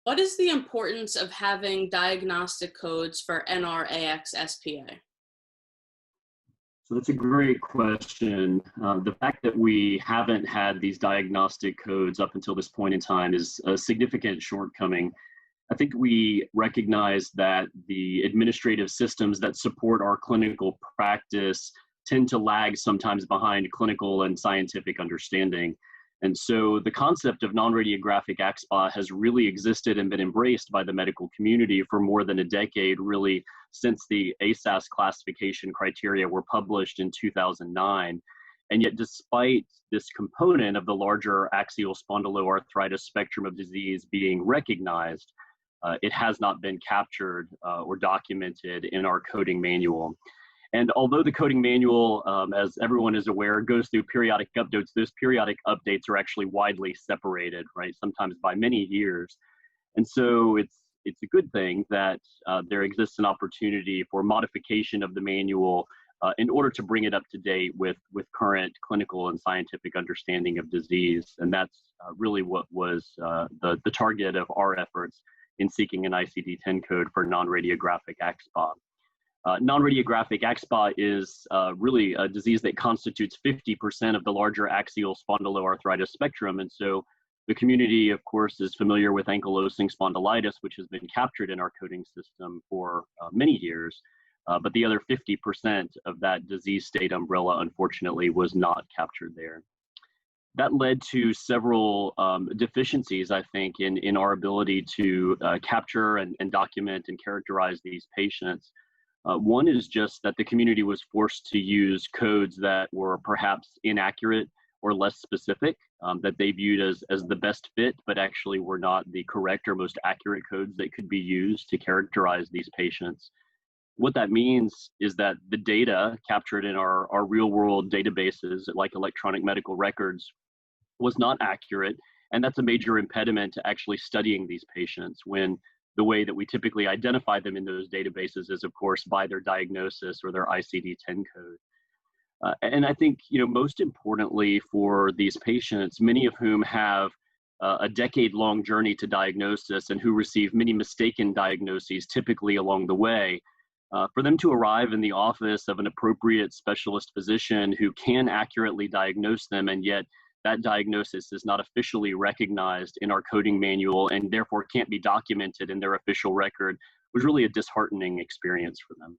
What is the importance of having diagnostic codes for nr-ax-SpA? So that's a great question. The fact that we haven't had these diagnostic codes up until this point in time is a significant shortcoming. I think we recognize that the administrative systems that support our clinical practice tend to lag sometimes behind clinical and scientific understanding. And so the concept of non-radiographic AxSpA has really existed and been embraced by the medical community for more than a decade, really since the ASAS classification criteria were published in 2009. And yet, despite this component of the larger axial spondyloarthritis spectrum of disease being recognized, it has not been captured or documented in our coding manual. And although the coding manual, as everyone is aware, goes through periodic updates, those periodic updates are actually widely separated, right? Sometimes by many years. And so it's a good thing that there exists an opportunity for modification of the manual in order to bring it up to date with current clinical and scientific understanding of disease. And that's really what was the target of our efforts in seeking an ICD-10 code for non-radiographic AxSpA. Non-radiographic AxSpA is really a disease that constitutes 50% of the larger axial spondyloarthritis spectrum. And so the community, of course, is familiar with ankylosing spondylitis, which has been captured in our coding system for many years. But the other 50% of that disease state umbrella, unfortunately, was not captured there. That led to several deficiencies, I think, in our ability to capture and document and characterize these patients. One is just that the community was forced to use codes that were perhaps inaccurate or less specific, that they viewed as the best fit, but actually were not the correct or most accurate codes that could be used to characterize these patients. What that means is that the data captured in our real-world databases, like electronic medical records, was not accurate, and that's a major impediment to actually studying these patients when the way that we typically identify them in those databases is, of course, by their diagnosis or their ICD-10 code. And I think, most importantly for these patients, many of whom have a decade-long journey to diagnosis and who receive many mistaken diagnoses typically along the way, for them to arrive in the office of an appropriate specialist physician who can accurately diagnose them, and yet that diagnosis is not officially recognized in our coding manual and therefore can't be documented in their official record, was really a disheartening experience for them.